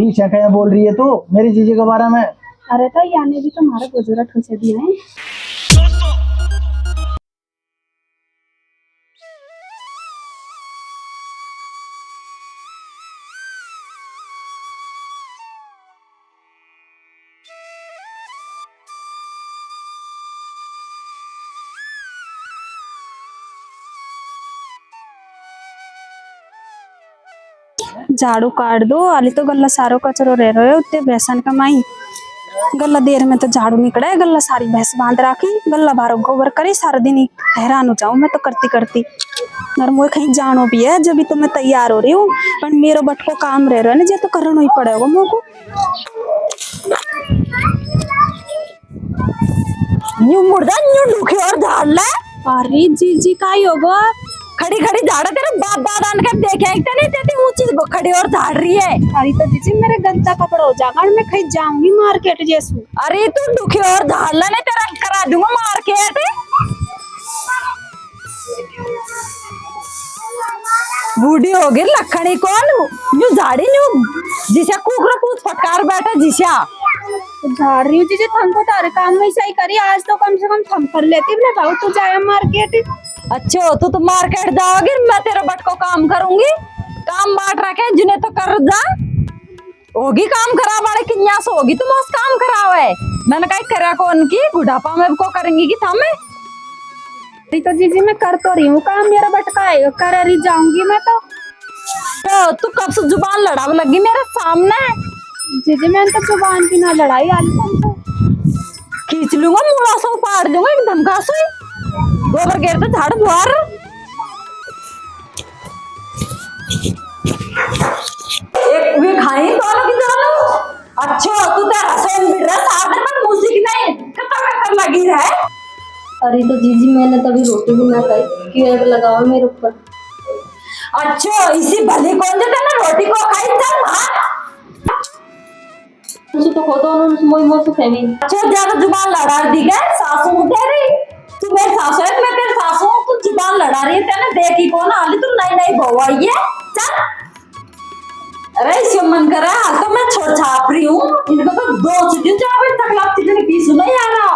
पीछे क्या बोल रही है तू मेरी जीजी के बारे में? अरे तो याने भी तुम्हारा गुजरा ठुसे दिया है। झाड़ू काट दो आली तो गल्ला सारो कचरो रह रहे उतने भैंसन कमाई गल्ला देर में तो झाड़ू निकले गल्ला सारी भैंस बांध राखी गल्ला बारो गोबर करी सारा दिन ही हैरान हो जाऊं मैं तो करती करती। और मुझे कहीं जानो भी है जब भी तो मैं तैयार हो रही हूँ पर मेरो बट को काम रह रहा है ना जे तो करना ही पड़ेगा मुझे को। न्यू मुर्दा न्यू दुखी और झाड़ ले। अरे जी का ही होगा खड़ी खड़ी झाड़ा तेरे बाप दादा के देखे नहीं तेरी ऊंची खड़ी और झाड़ रही है। अरे तो जीजी मेरे गंदा कपड़ा हो जाएगा और मैं कहीं जाऊंगी मार्केट जैसू। अरे तू दुखी और झाड़ ले नहीं तेरा करा दूंगा मार्केट। बूढ़ी हो गई लखनी कौन न्यू झाड़ी न्यू जिसे कुकरा पूछ फटकार बैठा जिसा झाड़ रही हूँ जीजी थमको तारे काम में सही करी आज तो कम से कम थम कर लेती ना भाव तू जाए मार्केट। अच्छा तो मार्केट जाओगी मैं तेरे बट को काम करूंगी काम बांट रखे जिन्हें तो कर जा होगी काम करा वाले किन्यास होगी तुम उस काम करावे मैंने कहा करा कौन की बुढ़ापा में को करेंगी कि थमे। तो जीजी मैं कर तो रही हूँ काम मेरा बटका है कर रही जाऊंगी मैं तो तू कब से जुबान लड़ाव लगी मेरे सामने। जीजी मैंने तो जुबान की ना लड़ाई आली तुमको खींच लूंगा मुड़ा से फाड़ दूंगा एकदम घासो गोबर गिर तो झाड़ बुआर। एक वे खाई दोनों की दोनों। अच्छा तू तेरा सोन बिड़ रहा साथ में मूसिक नहीं कतर लगी है। अरे तो जीजी मैंने तभी रोटी भी ना खाई क्यों ऐप लगाओ मेरे ऊपर। अच्छा इसी भली कौन देता ना रोटी को खाई चल भाग मुझे तो खुद उन्होंने मोई मोई से फैमी। अच्छा ज्यादा जुबान लड़ा दी गए सासू तेरी तू मेरी सासू है मैं तेरी सासू हूँ तू जुबान लड़ा रही है तेने देखी कौन हाली तू नई नई बहू आई है चल। अरे इसे मन कर रहा है हाल तो मैं छोड़ छाप रही हूँ इनको तो दो दिन जब तक लाती थी पीसू नहीं आ रहा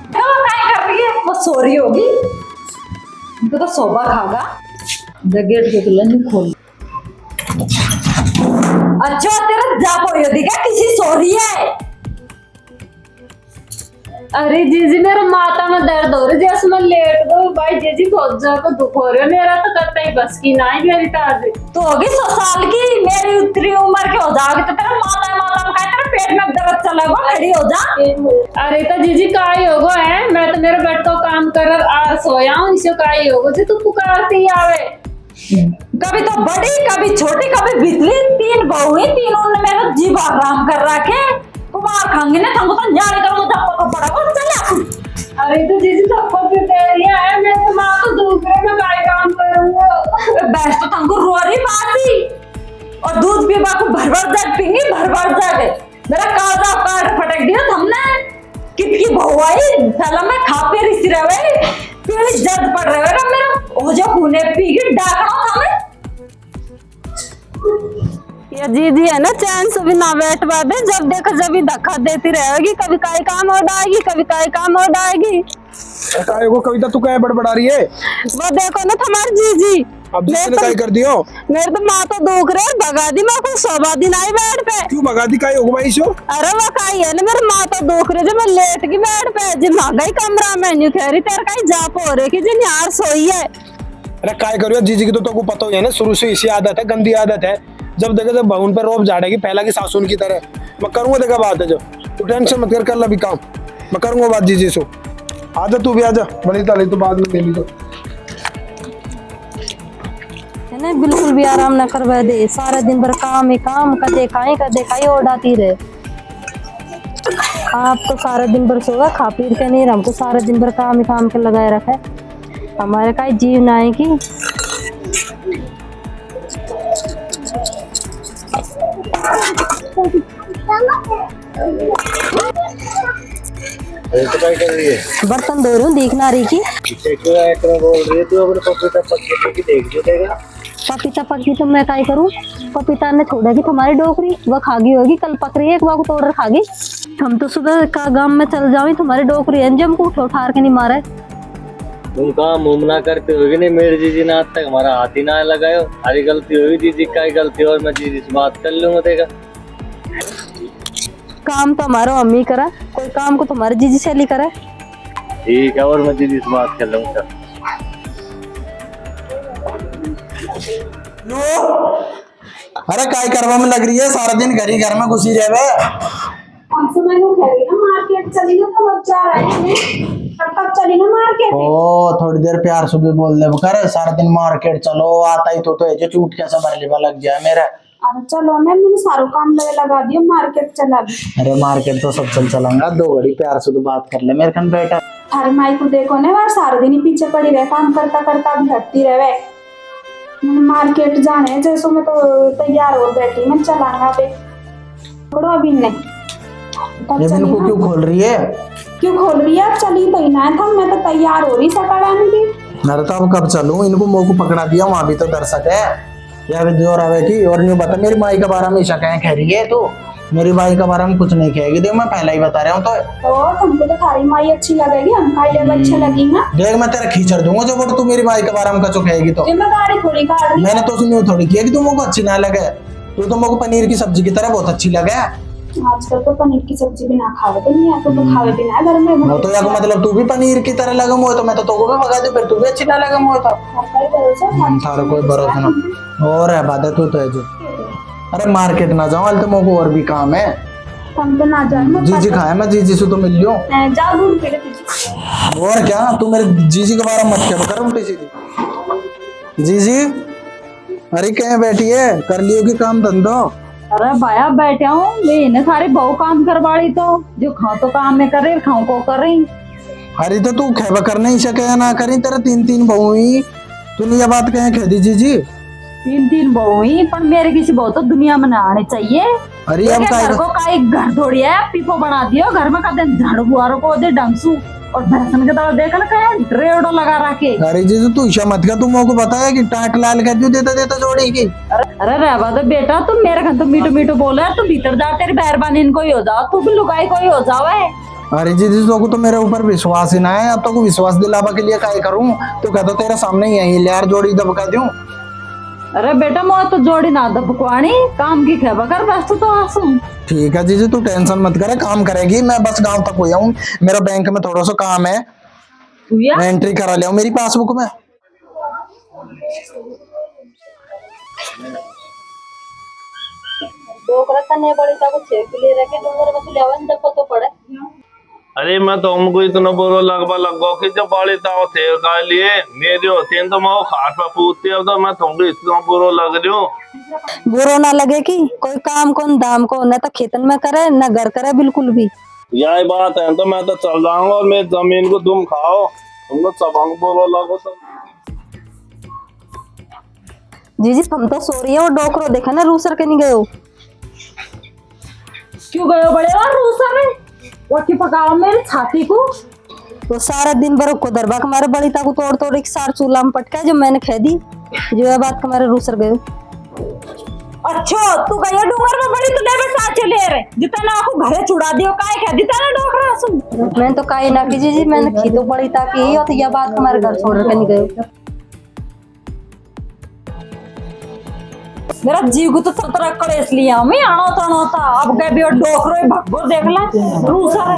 क्या कर रही है वो सो रही होगी इनको तो सोबा खागा गेट के खुला नहीं खोल। अच्छा तेरा जा पोयो दिखा किसी सो रही है। अरे जीजी मेरा माथा में दर्द हो रहा है जैसे मैं लेट दो भाई जीजी बहुत ज्यादा दुख हो रहा है मेरा तो करता ही बस की ना ही मेरी ताज तो होगी 100 साल की मेरी उतरी उम्र के हो जाओगी तो तेरा माता में तेरा पेट में दर्द चलेगा खड़ी हो जा। अरे तो जीजी का ही होगा है मैं तो मेरे बेड को काम कर सोया हूँ इसे का ही होगा जी तू पुकारती ही आवे कभी तो बड़ी कभी छोटी कभी बिजली 3 बहू है तीनों ने मेरा जीव आराम कर रखे कुमार खांगे ने तुमको तो जाने कर मुझे पका पड़ा वो चल। अरे तो जीजी सबको क्यों दे रही है मैं तो माँ को दूसरे में काय काम करूंगा बैठ तो तुमको रो रही बाती और दूध पीवा को भर जग पींगी भर जग मेरा काजा काट फटक दिया हमने कितकी बहू आई साला मैं खा पे रिसी रहे पीली जद पड़ रहे ना मेरा हो जो खूने पी के डाकना हमें ये जीजी है ना चैन से भी ना बैठ पाते जब देखो जब भी धक्का देती रहेगी कभी काई काम हो जाएगी कभी काई काम हो जाएगी। को कविता तू क्या बड़बड़ा रही है? वो देखो ना तुम्हारी जीजी अब जिसने काय कर दियो मेरे तो माँ तो दुख रहे भगा दी मैं को 100 दिन आई बेड पे क्यों भगा दी काय होगा भाई सो? अरे वो काई है ना मेरे माँ तो दुख रहे जब मैं लेट की बेड पे जी मांगा कमरा में न्यू खेरी तेरे काई जाप हो रही कि जी यार सोई है। अरे काय करियो जीजी की तो पता ही है ना शुरू से इसी आदत है गंदी आदत है जब देखे जब बहुन पर रोब झाड़ेगी पहला की सासुन की तरह मैं करूंगा देखा बात है जो तू टेंशन मत कर ला भी काम मैं करूंगा बात जीजी से आजा तू भी आजा बड़ी ताली तो बाद में ले ली तो है बिल्कुल भी आराम न करवा दे सारा दिन भर काम ही काम कदे खाई ओढ़ाती रहे। आप तो सारा दिन भर सोगा खा पी के नहीं हमको सारा दिन भर काम ही काम के लगाए रखे हमारे का जीव ना है की। बर्तन धो रही हूँ देखना रही की बोल रही है तू अपने पपीता पत्ते की देख जो देगा पपीता पकी तो मैं क्या करूँ। पपीता ने छोड़ेगी तुम्हारी डोकरी, वह खागी होगी, कल पक रही है एक बार को तोड़ खागी। हम तो सुबह का गांव में चल जाओ, तुम्हारी डोकरी है जम को उठो ठार के नहीं मारे। तुम काम मुम ना करते होगी नहीं, मेरी जीजी ने आज तक हमारा हाथ ही ना लगायो। हमारी गलती होगी, जीजी का गलती और मैं जीजी से बात कर लूंगा। देखा काम तो हमारा अम्मी करा, कोई काम को तुम्हारी जीजी से ली करे। ठीक है, और मैं जीजी से बात कर लूंगा। अरे काय करवा में लग रही है, सारा दिन घर ही घर में घुसी रहे। हमसे मैं कह रही ना मार्केट चली ना, तो अब जा रहे हैं, कब चली ना मार्केट। ओ थोड़ी देर प्यार से भी बोल दे कर, सारा दिन मार्केट चलो, आता ही तो है जो चूट कैसा भर लेवा लग जाए मेरा। अरे चलो ना, मैंने सारा काम लगा दिया, मार्केट चला भी। अरे मार्केट तो सब चल चलाऊंगा, 2 घड़ी प्यार से तो बात कर ले मेरे खन बेटा। अरे माई को देखो ना, वह सारा दिन ही पीछे पड़ी रहे, काम करता करता भी हटती रहे। मार्केट जाने जैसो मैं तो तैयार हो बैठी, मैं चलाऊंगा पे थोड़ा अभी नहीं। ये दिन को क्यों खोल रही है? क्यों खोल रही है? अब चली तो ना था, मैं तो तैयार हो रही सकाराने की। अरे तो अब कब चलूं? इनको मोह को पकड़ा दिया, वहां भी तो दर्शक है या भी जोर आवे की। और नहीं बता, मेरी माई के बारे में ईशा कह रही है तो मेरी माई के बारे में कुछ नहीं कहेगी। देख मैं पहला ही बता रहा हूँ। तो तुमको तो थारी माई अच्छी लगेगी, हम खाई अच्छे लगेंगे। देख मैं तेरा खींचड़ दूंगा जब तू मेरी माई के बारे में कचो कहेगी तो। जिम्मेदारी थोड़ी काट रही। मैंने तो सुनी थोड़ी की कि तुम को अच्छी ना लगे, तू तो मुझको पनीर की सब्जी की तरह बहुत अच्छी लगे। आजकल तो पनीर की सब्जी बिना खावे तो नहीं है, तो खावे बिना घर में वो तो यार मतलब तू भी पनीर की तरह लगा मुझे, तो मैं तो तोको भी भगा दूं, फिर तू भी अच्छी ना लगा मुझे तो। थारा कोई भरोसा ना और है बात है, तू तो है जो। अरे मार्केट ना जाऊं हाल तो मुझको और भी काम है। हम तो ना जाए जीजी खाए, मैं जीजी से तो मिल लियो। जा ढूंढ के लेके। और क्या तू मेरे जीजी के बारे में मत करो, कर उल्टी सीधी। जीजी अरे कहीं बैठी है, कर लियो कि काम धंधो। अरे भाया बैठा हूँ, मैंने सारे बहु काम करवाड़ी, तो जो खाओ तो काम में कर रही, खाओ को कर रही। अरे तो तू खेबा करने ही सके ना करी, तेरा 3 बहू ही, तूने ये बात कहे कह दी जीजी। 3 बहु ही, पर मेरे किसी बहु तो दुनिया में ना आने चाहिए। अरे अब घर को काई घर थोड़ी है, पीपो बना दियो घर में, कहते झाड़ू बुआरो को दे डंसू और भैंसन के दवा देखा ना कहे ड्रेडो लगा रखे। अरे जीजी तू ईशा मत कर, तू मुझको बताया कि टाट लाल कर दियो देता देता जोड़ी की। अरे रहवा तो बेटा, तुम मेरे घर तो मीठो मीठो बोला, तू भीतर जा, तेरी मेहरबानी इनको ही हो जाओ, तू भी लुगाई कोई हो जाओ है। अरे जीजी तो को तो मेरे ऊपर विश्वास ही ना है, अब तो को विश्वास दिलावा के लिए काय करूं? तो कहता तेरे सामने ही है, ले यार जोड़ी दबका दूं। अरे बेटा मोह तो जोड़ी ना दबकवानी, काम की खेबा कर, बस तो आसू। ठीक है जीजी तू टेंशन मत करे, काम करेगी। मैं बस गांव तक हुआ हूँ, मेरा बैंक में थोड़ा सा काम है, मैं एंट्री करा लिया हूँ मेरी पासबुक में। अरे मैं तो हमको इतना बुरा लगवा लगो कि जब बाड़ी ताव थे का लिए मेरे होते हैं तो मैं खाट पर पूछती, अब तो मैं तुमको इतना बुरा लग रही हूँ। बुरो ना लगे कि कोई काम कौन दाम को न तो खेतन में करे न घर करे बिल्कुल भी। यही बात है, तो मैं तो चल जाऊंगा और मेरी जमीन को तुम खाओ, तुमको सब हमको बुरा लगो सब। जीजी हम तो सो रही है, और डोकरो देखा ना रूसर के नहीं गए हो। क्यों गए बड़े और रूसा में रोटी पकाओ मेरी छाती को। तो सारा दिन भर को दरबा हमारे बड़ी ताकू तोड़ तोड़ एक सार चूल्हा में पटका जो मैंने खे दी, जो है बात हमारे रूसर गए। अच्छा तू गया डूंगर में बड़ी, तू ले बैठा चले रे जितना आपको घरे छुड़ा दियो, काय कह दिता ना डोकरा सुन। मैंने तो काई ना की जीजी, मैंने खी तो बड़ी ताकि ही, और यह बात हमारे घर छोड़ के नहीं गए। मेरा जीव को तो सतरा कड़े इसलिए हमें आना ताना था, अब गए भी और डोकरो ही भगो देख ला रूसर।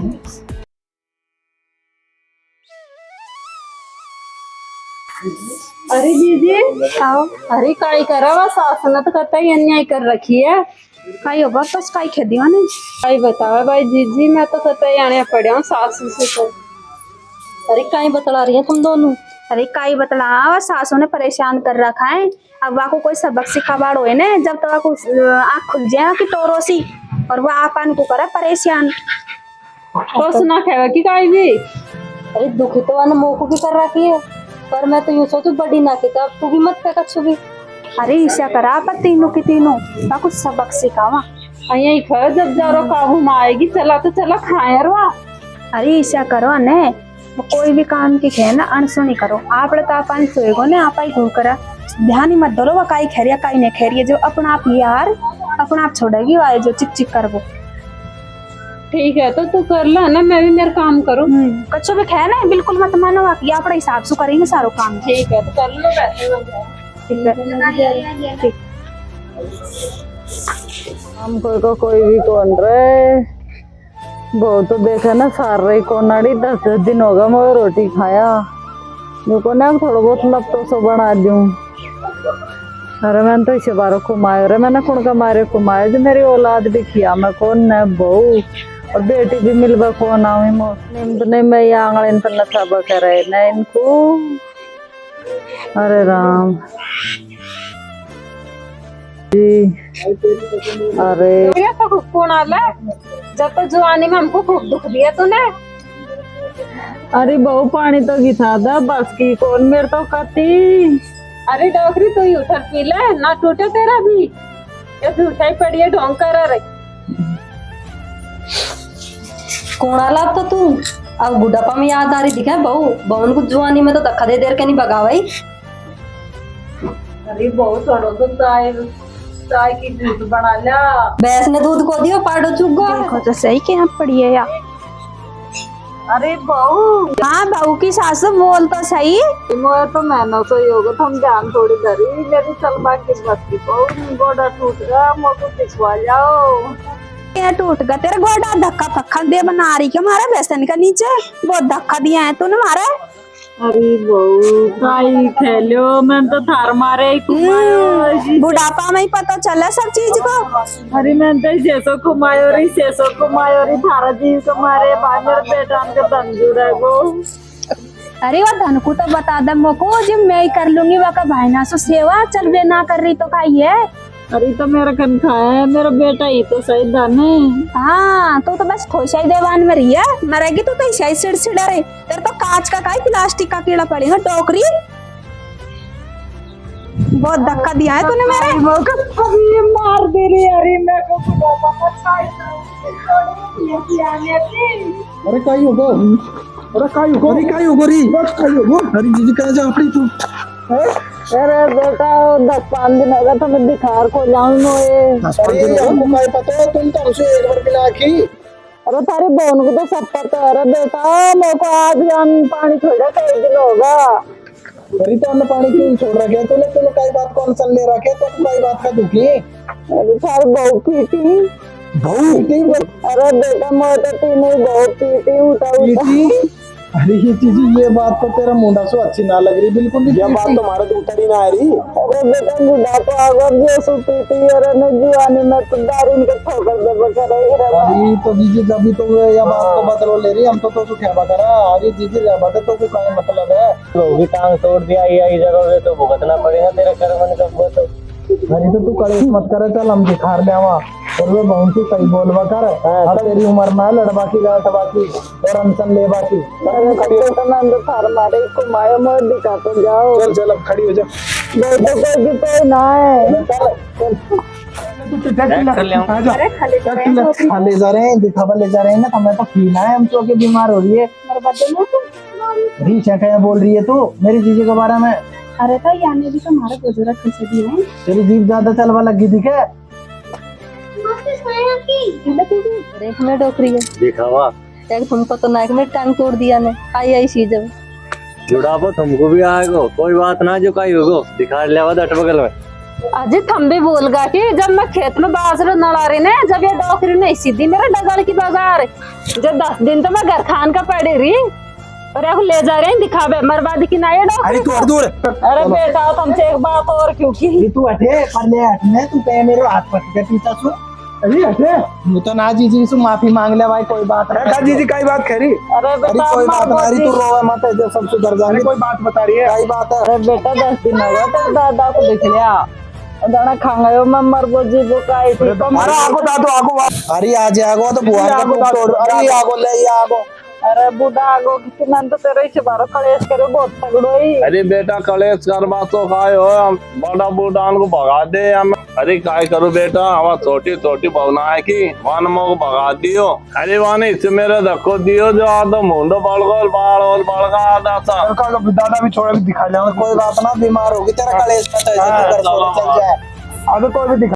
अरे जीजी आओ। अरे काई करा वा सासन तो कहता ही अन्याय कर रखी है। काई होगा बस काई खेदी वाने। काई बतावा भाई जीजी, मैं तो सता ही आने पड़े हूँ सासू से तो। अरे काई बतला रही है तुम दोनों? अरे काई बतला, सासों ने परेशान कर रखा है। अब वाको कोई सबक सिखाबाड़ होए ने, जब तक वाको आँख खुल जाए कि टोरो सी, और वो आपन को करे परेशान। तो सुना खेवा की काई भी। अरे दुखी तो वाने मोह को भी कर रखी है, पर मैं तो यूं सोचू बड़ी ना की, अब तू भी मत कर कछु भी। अरे ईसा करा पर तीनों की तीनों ना कुछ सबक सिखावा। यही खा जब जारो काबू में आएगी, चला तो चला खाए रवा। अरे ईसा करो ने, कोई भी काम की खे ना अनसुनी करो। आप तो अपन सोएगो ने आप ही घूर करा, ध्यान ही मत दो वो काई खेरिया काई नहीं खेरिया, जो अपना आप यार अपना आप छोड़ेगी वाले जो चिक चिक कर वो। ठीक है तो तू कर ला ना, मैं भी मेरा काम करूँ। कच्चो भी खे ना बिल्कुल मत मानो, वाकई अपने हिसाब से करेंगे सारो काम। ठीक है तो कर लो बैठे हो जाए। ठीक। हम कोई भी कौन रे, बहुत तो देखा ना सार रही कौन आड़ी 10 दिन होगा मैं रोटी खाया, मेरे को ना थोड़ा बहुत लपटो सो बना दूं। अरे मैंने तो इसे बारो घुमाया रे, मैंने कौन का मारे घुमाया जो मेरी औलाद भी खिया मैं कौन न बहू और बेटी भी मिलवा कौन आवी मोस्लिम तो नहीं मैं आंगल इन पर नशा करे न इनको। अरे राम जी। अरे तो कौन आला, जब तो जवानी में हमको खूब दुख दिया तूने। अरे बहू पानी तो गिथा था बस की कौन मेरे तो कती। अरे डोकरी तू उठर पी ले ना टूटे तेरा भी, ये तू उठाई पड़ी है ढोंग कर रही। कौन आला अब तो तू अब बुढ़ापा में याद आ रही दिखा बहू, बहन को जवानी में तो धक्का दे देर के नहीं भगावाई। अरे बहुत छोड़ो तो चाय की दूध बना लिया। भैंस ने दूध को दियो पाड़ो चुग गो। देखो तो सही के यहाँ पड़ी है यार। अरे बहू हाँ बहू की सास बोल तो सही। मोए तो मैंने तो योगा तो हम जान थोड़ी धरी मेरी चलबा की बस की बहू गोड़ा टूट गया मोको पिछवा जाओ। क्या टूट गया तेरा गोड़ा, धक्का फक्का दे बना रही क्या मारा बेसन का नीचे, बहुत धक्का दिया है तूने मारा। अरे बहू काई खेलो मैं तो थार मारे बुढ़ापा में ही पता चला सब चीज को। अरे मैं तो शेषो घुमायो रही शेषो घुमायो रही थारा जी को मारे भाई मेरे बेटा के तंजूर है वो। अरे वो धन को तो बता दे मोको, जब मैं ही कर लूंगी वका भाई ना सो सेवा चल बे ना कर रही तो काई है। अरे तो मेरा कन खाया है मेरा बेटा ही तो सही धन है। हाँ तो बस खोशाई देवान में रही है, मरेगी तो ऐसा ही सिड़ रहे तेरे तो कांच का काई प्लास्टिक का कीड़ा पड़ेगा टोकरी। बहुत धक्का दिया है तूने मेरे ये मार दे रही अरे मैं को अरे काई होगो, अरे काई होगो, अरे काई होगो री, काई होगो, अरे जीजी कहाँ जा अपनी तू। अरे बेटा 10-5 दिन होगा तो मैं दिखार को जाऊँ मोए। 10-5 दिन हमको काई पता है, तुम तो हमसे एक बार मिला की। अरे तारी बहन को तो सब पता है बेटा, मेरे को आज जान पानी छोड़ा कई दिन होगा। अरे तो हमने पानी क्यों छोड़ रखे तूने, तूने कई बात कौन सन ले रखे तो कई बात का दुखी। अरे सारी बहू पीटी बहू अरे बेटा मैं तो तीन बहू पीटी उठा पीटी। अरे ये चीज ये बात तो तेरा मुंडा सो अच्छी ना लग रही बिल्कुल भी, ये बात तुम्हारे तो उतर ही ना आ रही। अरे बेटा बुढ़ा तो अगर जो सो पीटी अरे न जुआनी में तो दारू इनके ठोकर दे बकर अरे तो जीजी जब तो ये बात तो बदलो ले रही, हम तो क्या करा। अरे जीजी बात तो क्या मतलब है, होगी टांग तोड़ दिया ये जगह पे तो भुगतना पड़ेगा तेरे कर्म का तो। अरे तो तू कलेश मत करे, चल हम दिखार ले आवा और वो बहुत ही सही बोलवा कर। अब तेरी उम्र में लड़वा की लड़वा की और अनसन लेवा की। अरे तो मैं तो थार मारे को माया मोर दिखा तो जाओ। चल चल अब खड़ी हो जा, बेटा कोई कोई ना है। ले जा रहे हैं दिखावा ले जा रहे हैं ना, हमें तो खीना है, हम तो के बीमार हो रही है। रीच है क्या बोल रही है तू मेरी जीजी के बारे में। अरे तो यानी भी तुम्हारे बुजुर्ग कैसे दिए हैं। तेरी जीभ ज्यादा चलवा लगी थी क्या। एक में डोकरी है दिखावा एक तुमको तो नाक में टांग तोड़ दिया ने आई चीज है। जुड़ापो तुमको भी आएगो कोई बात ना जो काई होगो दिखा ले अट बगल में। अजी थम भी बोल गा कि जब मैं खेत में बाजरा नड़ा रही ने, जब ये डोकरी नहीं सीधी मेरे डगल की बगार, जब 10 दिन तो मैं घर खान का पड़ी रही और ले जा रहे हैं दिखावे मरवादी की ना ये डोकरी। अरे तू दूर। अरे बेटा तुमसे एक बात और क्यों की तू हटे पर ले हटने, तू कहे मेरे हाथ पकड़ के पीछा सु। अरे हटे तू तो ना जीजी से माफी मांग ले भाई, कोई बात नहीं। जीजी कई बात करी। अरे बेटा कोई बात नहीं, तू रोवे मत, जब सब सुधर जाएंगे। कोई बात बता रही है, कई बात है। अरे बेटा 10 दिन हो गया तेरे दादा को देख लिया दाना खांगायो मैं मरबो जीबो काई थी तो अरे आगो दादो आगो। अरे आज आगो तो बुआ का तोड़। अरे आगो ले ये आगो। अरे बूढ़ा आगो किसी नंद तेरे से बारो कलेश करे बहुत तगड़ो ही। अरे बेटा कलेश कर बात तो काय हो बड़ा बूढ़ान को भगा दे हम। अरे काय करो बेटा हवा छोटी छोटी भावना है की वन को भगा दियो। अरे वन इससे मेरे धक्को दियो जो आधा मुंडो बड़गोल बाल और बड़गा आधा सा दादा भी छोड़ा भी दिखा जाओ। कोई बात ना बीमार होगी तेरा कलेश पता है हाँ, चल जाए। अगर कोई भी दिखा